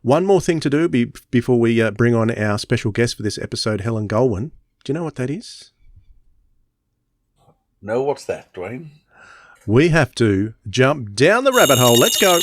One more thing to do before we bring on our special guest for this episode, Helen Goldwyn. Do you know what that is? No, what's that, Dwayne? We have to jump down the rabbit hole. Let's go.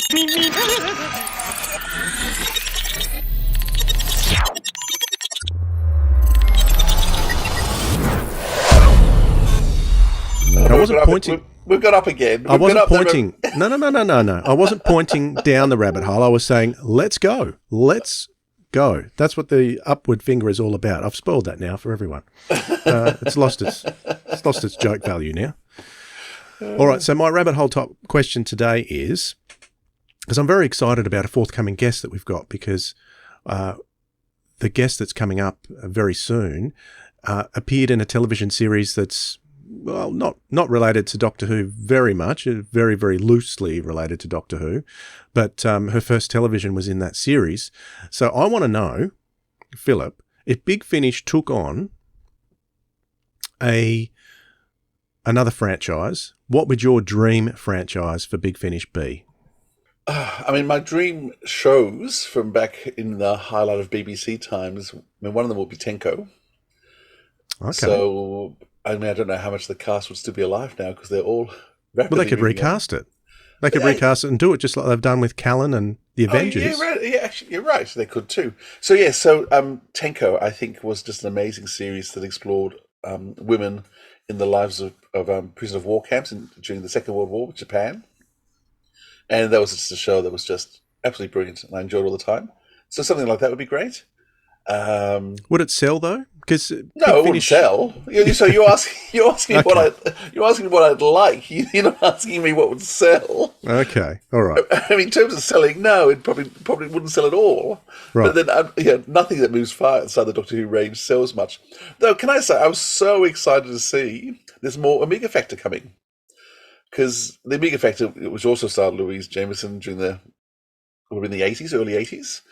I wasn't pointing. We've got up again. I wasn't pointing. No. I wasn't pointing down the rabbit hole. I was saying, let's go. Let's go. That's what the upward finger is all about. I've spoiled that now for everyone. It's lost its joke value now. All right. So my rabbit hole top question today is, because I'm very excited about a forthcoming guest that we've got, because the guest that's coming up very soon appeared in a television series that's, well, not related to Doctor Who very much, very, very loosely related to Doctor Who, but her first television was in that series. So I want to know, Philip, if Big Finish took on another franchise, what would your dream franchise for Big Finish be? I mean, my dream shows from back in the highlight of BBC times, I mean, one of them will be Tenko. Okay. So, I mean, I don't know how much the cast would still be alive now because they're all rapidly. Well, they could recast it. They could recast it and do it just like they've done with Callan and the Avengers. Yeah, right. Yeah, actually, you're right. They could too. So, Tenko, I think, was just an amazing series that explored women in the lives of prisoner of war camps during the Second World War with Japan. And that was just a show that was just absolutely brilliant, and I enjoyed it all the time. So something like that would be great. Would it sell though? Because no, it wouldn't sell. So you're asking what I'd like. You're not asking me what would sell. Okay, all right. I mean, in terms of selling, no, it probably wouldn't sell at all. Right. But then, nothing that moves far outside the Doctor Who range sells much. Though, can I say, I was so excited to see there's more Omega Factor coming. Because the Omega Factor, which also starred Louise Jameson during the 80s, early 80s.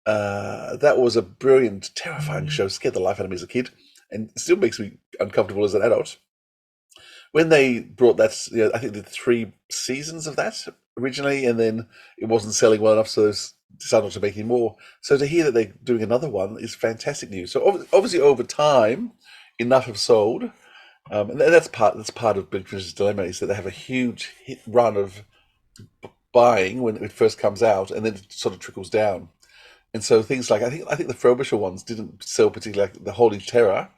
That was a brilliant, terrifying show. Scared the life out of me as a kid, and still makes me uncomfortable as an adult. When they brought that, I think they did 3 seasons of that originally, and then it wasn't selling well enough, so they decided not to make any more. So to hear that they're doing another one is fantastic news. So obviously, over time, enough have sold, and that's part of Big Finish's dilemma, is that they have a huge hit run of buying when it first comes out, and then it sort of trickles down. And so things like I think the Frobisher ones didn't sell particularly. Like the Holy Terror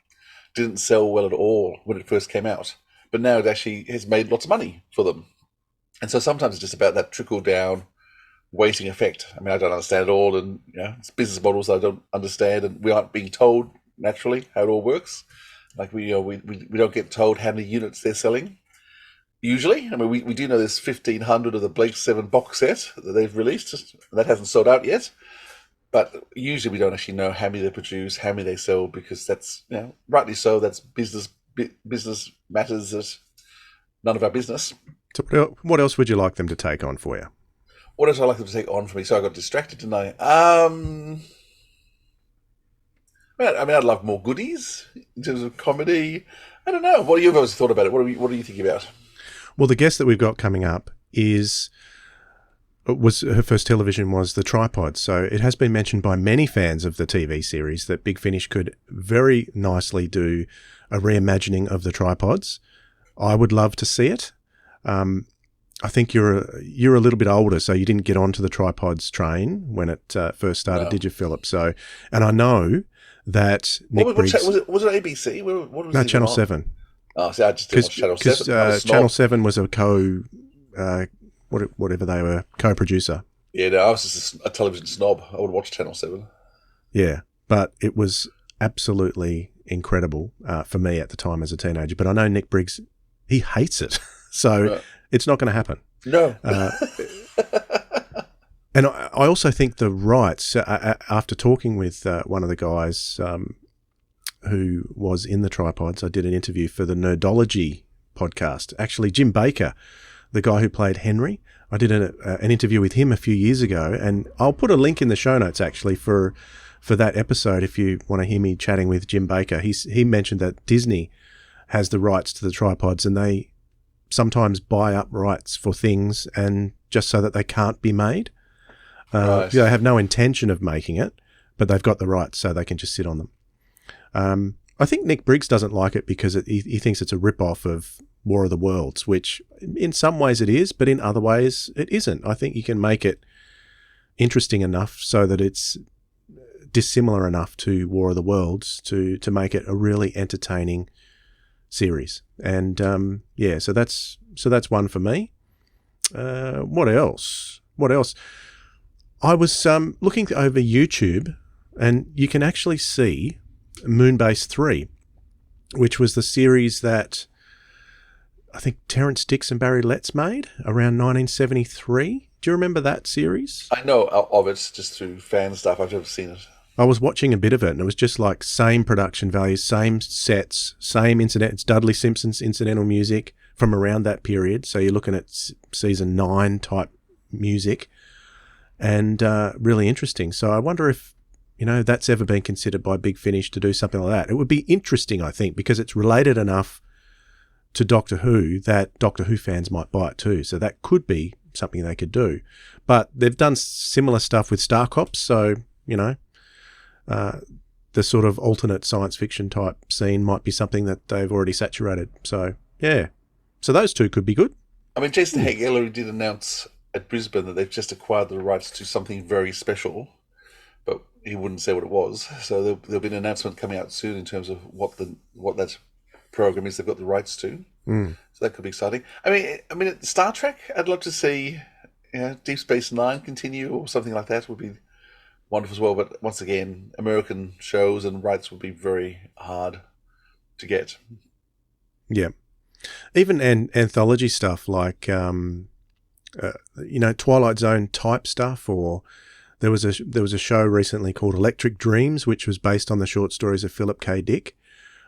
didn't sell well at all when it first came out, but now it actually has made lots of money for them. And so sometimes it's just about that trickle down waiting effect. I mean, I don't understand it all, and it's business models that I don't understand, and we aren't being told naturally how it all works. Like we don't get told how many units they're selling. Usually, I mean, we do know there's 1,500 of the Blake 7 box set that they've released. That hasn't sold out yet. But usually we don't actually know how many they produce, how many they sell, because that's, rightly so, that's business matters that none of our business. So what else would you like them to take on for you? What else would I like them to take on for me? So I got distracted, didn't I? I'd love more goodies in terms of comedy. I don't know. What have you always thought about it? What are you thinking about? Well, the guest that we've got coming up was her first television was The Tripod. So it has been mentioned by many fans of the TV series that Big Finish could very nicely do a reimagining of The Tripods. I would love to see it. I think you're a little bit older, so you didn't get onto the Tripods train when it first started, no. Did you, Philip? So, and I know that Nick Briggs... Was it ABC? What was no, Channel 7. Oh, see, I just didn't watch Channel 7. Because Channel 7 was a whatever they were, co-producer. Yeah, no, I was just a television snob. I would watch Channel 7. Yeah, but it was absolutely incredible for me at the time as a teenager. But I know Nick Briggs, he hates it. So it's not going to happen. No. And I also think the rights, after talking with one of the guys who was in the Tripods, I did an interview for the Nerdology podcast. Actually, Jim Baker, the guy who played Henry, I did an interview with him a few years ago, and I'll put a link in the show notes actually for that episode if you want to hear me chatting with Jim Baker. He mentioned that Disney has the rights to the Tripods, and they sometimes buy up rights for things and just so that they can't be made. Right. They have no intention of making it, but they've got the rights, so they can just sit on them. I think Nick Briggs doesn't like it because he thinks it's a rip-off of War of the Worlds, which in some ways it is, but in other ways it isn't. I think you can make it interesting enough so that it's dissimilar enough to War of the Worlds to make it a really entertaining series. And so that's one for me. What else? I was looking over YouTube, and you can actually see Moonbase 3, which was the series that I think Terrence Dicks and Barry Letts made around 1973. Do you remember that series? I know of it just through fan stuff. I've never seen it. I was watching a bit of it, and it was just like same production values, same sets, same incident. It's Dudley Simpson's incidental music from around that period. So you're looking at season 9 type music, and really interesting. So I wonder if, that's ever been considered by Big Finish to do something like that. It would be interesting, I think, because it's related enough to Doctor Who that Doctor Who fans might buy it too. So that could be something they could do. But they've done similar stuff with Star Cops, so, the sort of alternate science fiction type scene might be something that they've already saturated. So, yeah. So those two could be good. I mean, Jason Haig-Ellery did announce at Brisbane that they've just acquired the rights to something very special, but he wouldn't say what it was. So there'll be an announcement coming out soon in terms of what that program is they've got the rights to. Mm. So that could be exciting. I mean, Star Trek, I'd love to see Deep Space Nine continue or something like that would be wonderful as well. But once again, American shows and rights would be very hard to get. Yeah. Even anthology stuff like, Twilight Zone type stuff, or there was a show recently called Electric Dreams, which was based on the short stories of Philip K. Dick.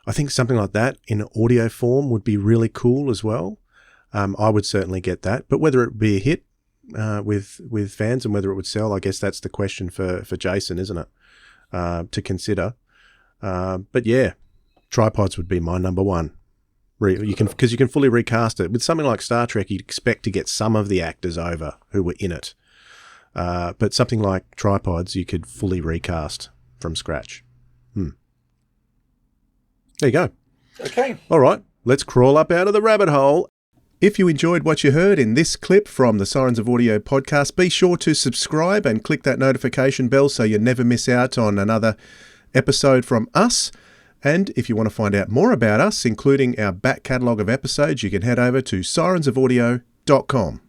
I think something like that in audio form would be really cool as well. I would certainly get that, but whether it would be a hit with fans and whether it would sell, I guess that's the question for Jason, isn't it? To consider. But yeah, Tripods would be my number one. Because you can fully recast it. With something like Star Trek, you'd expect to get some of the actors over who were in it. But something like Tripods, you could fully recast from scratch. There you go. Okay. All right, let's crawl up out of the rabbit hole. If you enjoyed what you heard in this clip from the Sirens of Audio podcast, be sure to subscribe and click that notification bell so you never miss out on another episode from us. And if you want to find out more about us, including our back catalogue of episodes, you can head over to sirensofaudio.com.